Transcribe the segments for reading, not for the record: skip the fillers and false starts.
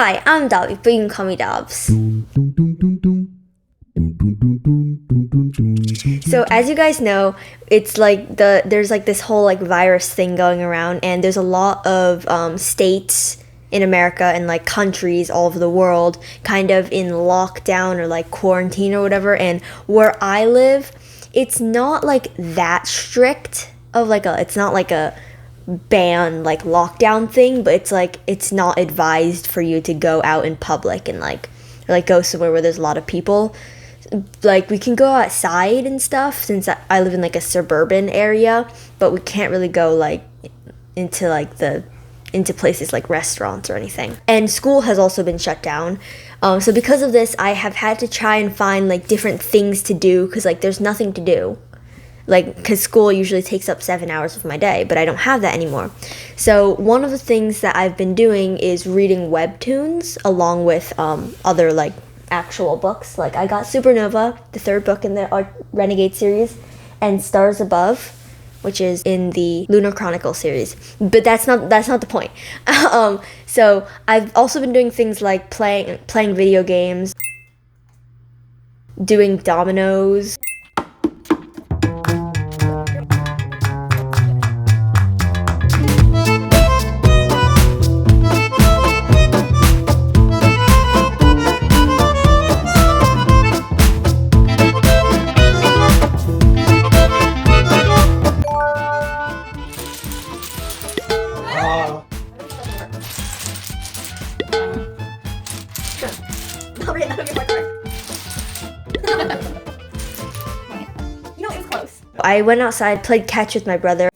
Hi, I'm Dabz, but you can call me Dabz. So as you guys know, it's like there's like this whole like virus thing going around, and there's a lot of states in America and like countries all over the world kind of in lockdown or like quarantine or whatever. And where I live, it's not like that strict of like it's not like a ban like lockdown thing, but it's like it's not advised for you to go out in public and like go somewhere where there's a lot of people. Like we can go outside and stuff since I live in like a suburban area, but we can't really go like into places like restaurants or anything. And school has also been shut down. So because of this, I have had to try and find like different things to do because like there's nothing to do. Like, because school usually takes up 7 hours of my day, but I don't have that anymore. So one of the things that I've been doing is reading Webtoons along with other like actual books. Like I got Supernova, the third book in the Renegade series, and Stars Above, which is in the Lunar Chronicle series. But that's not the point. So I've also been doing things like playing video games, doing dominoes. I went outside, played catch with my brother.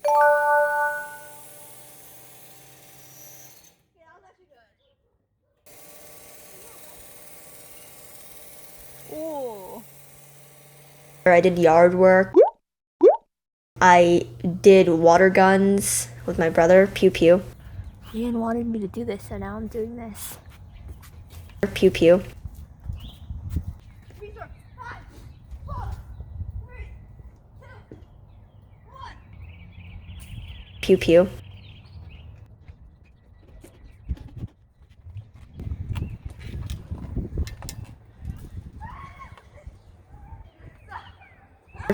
Ooh. I did yard work. I did water guns with my brother. Pew pew. Ian wanted me to do this, so now I'm doing this. Pew pew. Pew pew.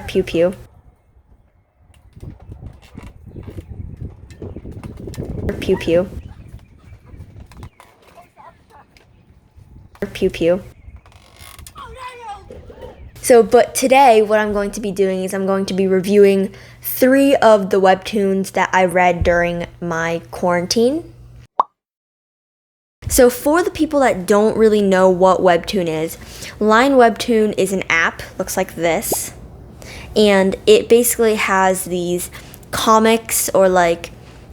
Pew pew. Pew pew. Pew pew. So, but today what I'm going to be doing is I'm going to be reviewing 3 of the webtoons that I read during my quarantine. So for the people that don't really know what Webtoon is, Line Webtoon is an app, looks like this, and it basically has these comics or like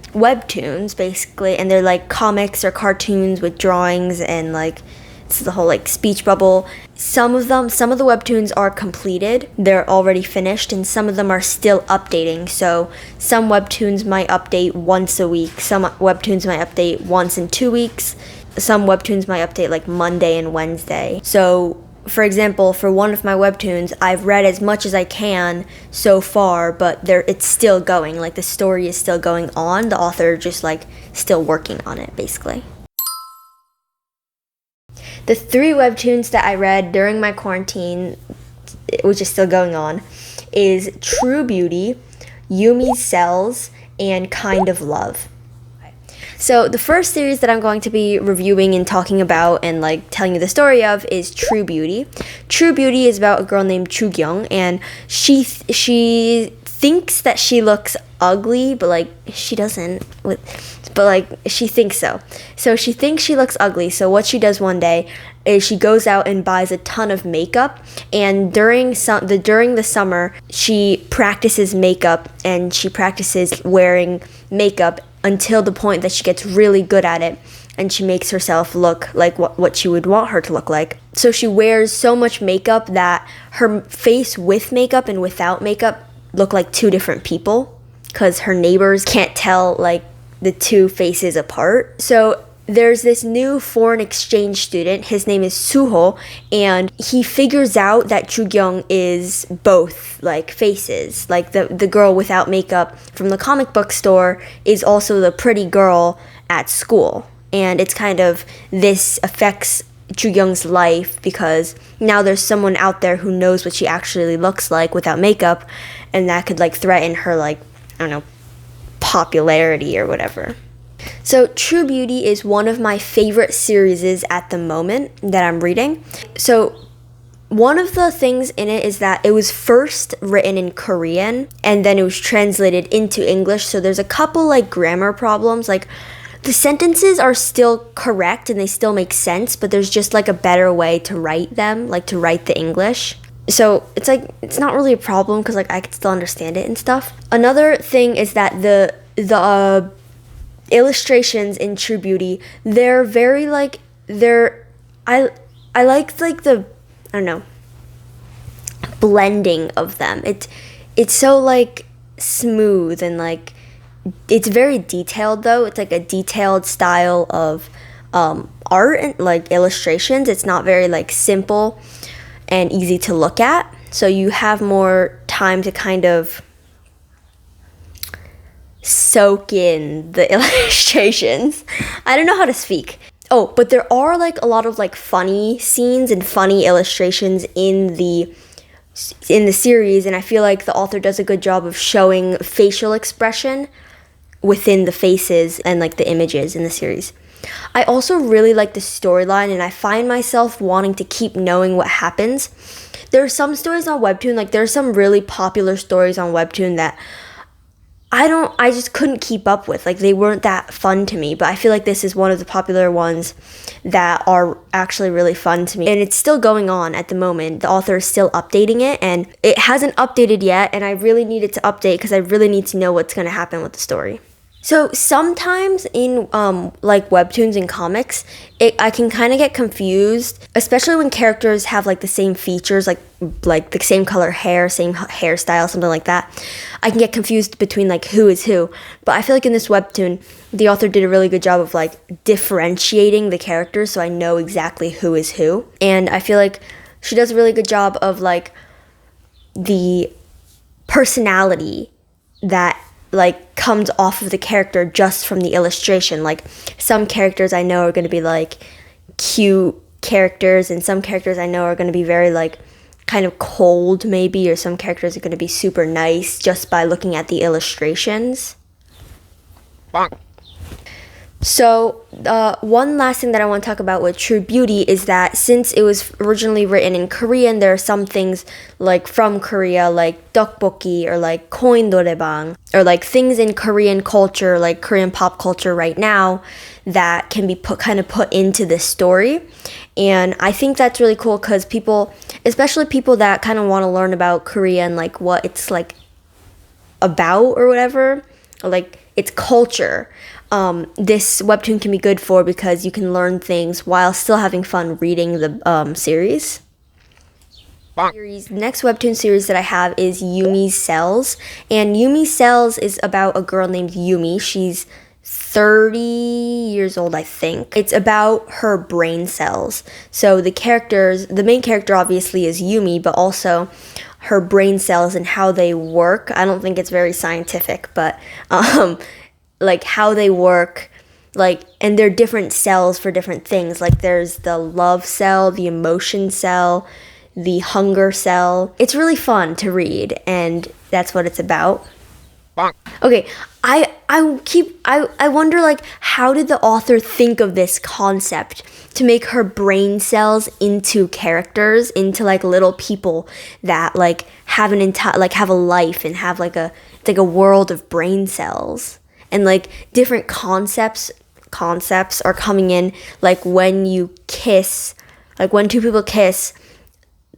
webtoons basically, and they're like comics or cartoons with drawings and like it's the whole like speech bubble. Some of the webtoons are completed, they're already finished, and some of them are still updating. So some webtoons might update once a week, some webtoons might update once in 2 weeks, some webtoons might update like Monday and Wednesday. So for example, for one of my webtoons, I've read as much as I can so far, but it's still going, like the story is still going on, the author just like still working on it basically. The 3 webtoons that I read during my quarantine, which is still going on, is True Beauty, Yumi의sepo들, and Kind of Love. So the first series that I'm going to be reviewing and talking about and like telling you the story of is True Beauty. True Beauty is about a girl named Chu-kyung, and she thinks that she looks ugly, but like she doesn't. But like she thinks so. So she thinks she looks ugly. So what she does one day is she goes out and buys a ton of makeup, and during the summer she practices makeup, and she practices wearing makeup until the point that she gets really good at it, and she makes herself look like what she would want her to look like. So she wears so much makeup that her face with makeup and without makeup look like 2 different people, because her neighbors can't tell like the 2 faces apart. So there's this new foreign exchange student, his name is Suho, and he figures out that Chu-kyung is both like faces. Like the girl without makeup from the comic book store is also the pretty girl at school. and it's kind of, this affects Ju-young's life because now there's someone out there who knows what she actually looks like without makeup, and that could like threaten her, like, I don't know, popularity or whatever. So True Beauty is one of my favorite series at the moment that I'm reading. So one of the things in it is that it was first written in Korean and then it was translated into English. So there's a couple like grammar problems. Like the sentences are still correct and they still make sense, but there's just like a better way to write them, like to write the English. So it's like, it's not really a problem because like I could still understand it and stuff. Another thing is that the illustrations in True Beauty, they're very like, I like the, I don't know, blending of them. It's so like smooth and like, it's very detailed though. It's like a detailed style of art and like illustrations. It's not very like simple and easy to look at. So you have more time to kind of soak in the illustrations. I don't know how to speak. Oh, but there are like a lot of like funny scenes and funny illustrations in the series, and I feel like the author does a good job of showing facial expression within the faces and like the images in the series. I also really like the storyline, and I find myself wanting to keep knowing what happens. There are some stories on Webtoon, like there are some really popular stories on Webtoon that I just couldn't keep up with. Like they weren't that fun to me, but I feel like this is one of the popular ones that are actually really fun to me. And it's still going on at the moment. The author is still updating it, and it hasn't updated yet, and I really need it to update because I really need to know what's going to happen with the story. So sometimes in like webtoons and comics, I can kind of get confused, especially when characters have like the same features, like the same color hair, same hairstyle, something like that. I can get confused between like who is who. But I feel like in this webtoon, the author did a really good job of like differentiating the characters, so I know exactly who is who. And I feel like she does a really good job of like the personality that like comes off of the character just from the illustration. Like some characters I know are going to be like cute characters, and some characters I know are going to be very like kind of cold maybe, or some characters are going to be super nice just by looking at the illustrations. Bonk. So one last thing that I want to talk about with True Beauty is that since it was originally written in Korean, there are some things like from Korea, like tteokbokki or like koin noraebang, or like things in Korean culture, like Korean pop culture right now, that can be put into this story. And I think that's really cool because people, especially people that kind of want to learn about Korea and like what it's like about or whatever, or like its culture, this webtoon can be good for, because you can learn things while still having fun reading the series. The next webtoon series that I have is Yumi의sepo들, and Yumi의sepo들 is about a girl named Yumi. She's 30 years old, I think. It's about her brain cells. So the main character obviously is Yumi, but also her brain cells and how they work. I don't think it's very scientific, but like how they work, like, and they're different cells for different things. Like there's the love cell, the emotion cell, the hunger cell. It's really fun to read, and that's what it's about. Okay, I wonder like how did the author think of this concept to make her brain cells into characters, into like little people that like have have a life and have like a world of brain cells. And like different concepts are coming in, like when you kiss, like when two people kiss,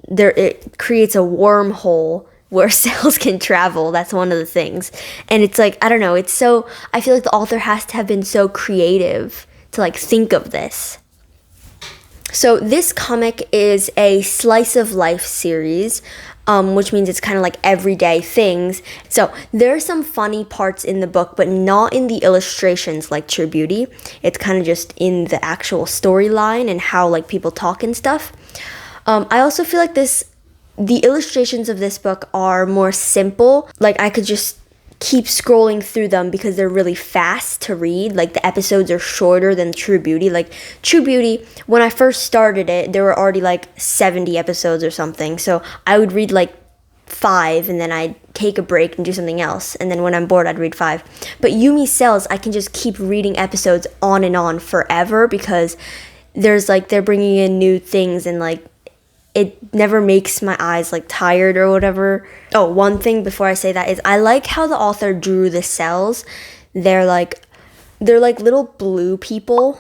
it creates a wormhole where cells can travel. That's one of the things. And it's like, I don't know, I feel like the author has to have been so creative to like think of this. So this comic is a slice of life series, which means it's kind of like everyday things. So there are some funny parts in the book, but not in the illustrations like True Beauty. It's kind of just in the actual storyline and how like people talk and stuff. I also feel like the illustrations of this book are more simple. Like I could just keep scrolling through them because they're really fast to read. Like the episodes are shorter than True Beauty. Like True Beauty, when I first started it, there were already like 70 episodes or something. So I would read like 5 and then I'd take a break and do something else. And then when I'm bored, I'd read 5. But Yumi's, I can just keep reading episodes on and on forever because there's like, they're bringing in new things and like, it never makes my eyes like tired or whatever. Oh, one thing before I say that is I like how the author drew the cells. They're like little blue people.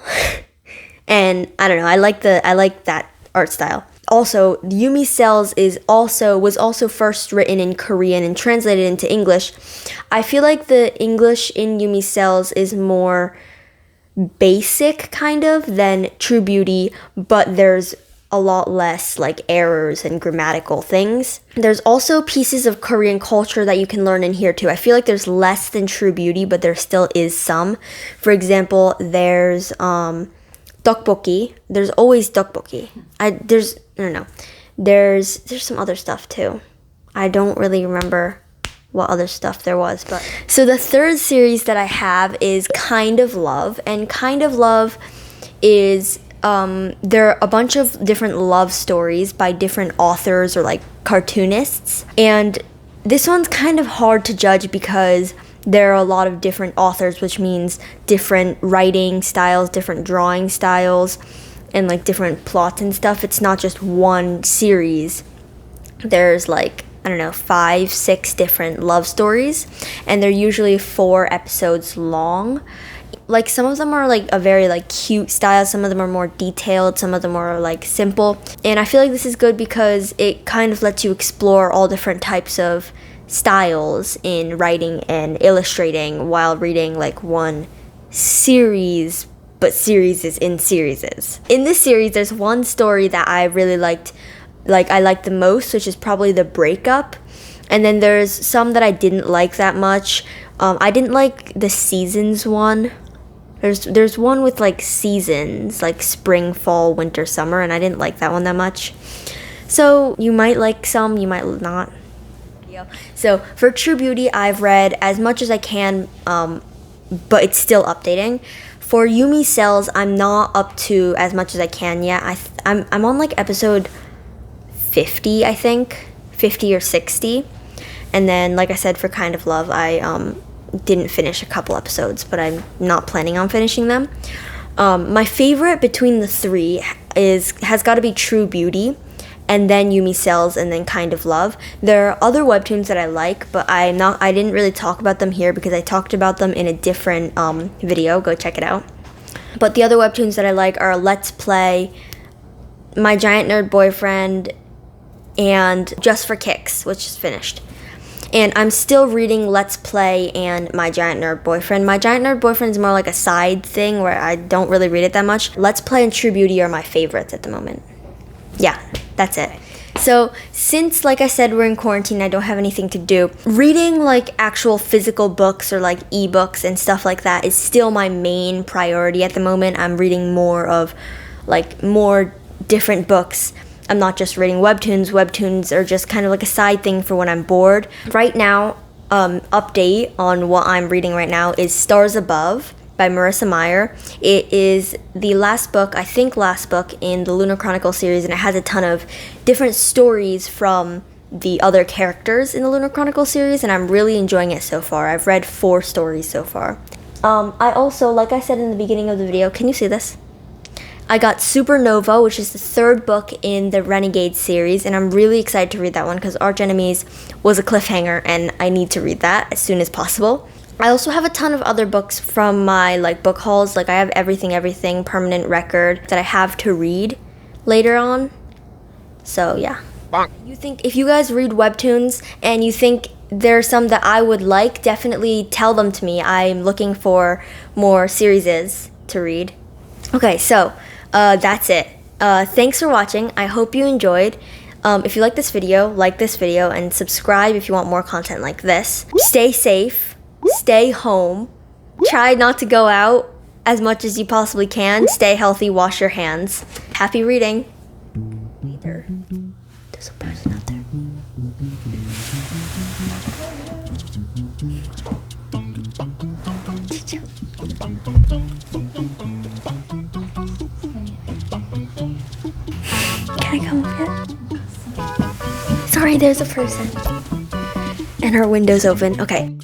And I don't know, I like that art style. Also, Yumi's was also first written in Korean and translated into English. I feel like the English in Yumi's is more basic kind of than True Beauty, but there's a lot less like errors and grammatical things. There's also pieces of Korean culture that you can learn in here too. I feel like there's less than True Beauty, but there still is some. For example, there's tteokbokki. There's always tteokbokki. There's some other stuff too. I don't really remember what other stuff there was, but so the third series that I have is Kind of Love, and Kind of Love is there are a bunch of different love stories by different authors or like cartoonists, and this one's kind of hard to judge because there are a lot of different authors, which means different writing styles, different drawing styles, and like different plots and stuff. It's not just one series. There's like, I don't know, 5, 6 different love stories, and they're usually 4 episodes long. Like some of them are like a very like cute style, some of them are more detailed, some of them are like simple. And I feel like this is good because it kind of lets you explore all different types of styles in writing and illustrating while reading like one series, but series in series. In this series, there's one story that I really liked, I liked the most, which is probably the breakup. And then there's some that I didn't like that much. I didn't like the seasons one. There's one with like seasons, like spring, fall, winter, summer, and I didn't like that one that much. So you might like some, you might not. So for True Beauty, I've read as much as I can, but it's still updating. For Yumi's, I'm not up to as much as I can yet. I'm on like episode 50, I think, 50 or 60. And then, like I said, for Kind of Love, I didn't finish a couple episodes, but I'm not planning on finishing them. My favorite between the 3 has got to be True Beauty, and then Yumi's, and then Kind of Love. There are other webtoons that I like, but I didn't really talk about them here because I talked about them in a different video. Go check it out. But the other webtoons that I like are Let's Play, My Giant Nerd Boyfriend, and Just for Kicks, which is finished. And I'm still reading Let's Play and My Giant Nerd Boyfriend. My Giant Nerd Boyfriend is more like a side thing where I don't really read it that much. Let's Play and True Beauty are my favorites at the moment. Yeah, that's it. So since, like I said, we're in quarantine, I don't have anything to do. Reading like actual physical books or like ebooks and stuff like that is still my main priority at the moment. I'm reading more different books. I'm not just reading webtoons. Webtoons are just kind of like a side thing for when I'm bored. Right now, update on what I'm reading right now is Stars Above by Marissa Meyer. It is the last book in the Lunar Chronicle series, and it has a ton of different stories from the other characters in the Lunar Chronicle series, and I'm really enjoying it so far. I've read 4 stories so far. I also, like I said in the beginning of the video, can you see this? I got Supernova, which is the 3rd book in the Renegade series, and I'm really excited to read that one because Arch Enemies was a cliffhanger, and I need to read that as soon as possible. I also have a ton of other books from my like book hauls. Like I have Everything, Permanent Record that I have to read later on. So yeah. If you guys read webtoons and you think there's some that I would like, definitely tell them to me. I'm looking for more series to read. Okay, so that's it. Thanks for watching. I hope you enjoyed. If you like this video, and subscribe if you want more content like this. Stay safe. Stay home. Try not to go out as much as you possibly can. Stay healthy. Wash your hands. Happy reading. There's a person out there. Can I come up yet? Sorry, there's a person. And our window's open. Okay.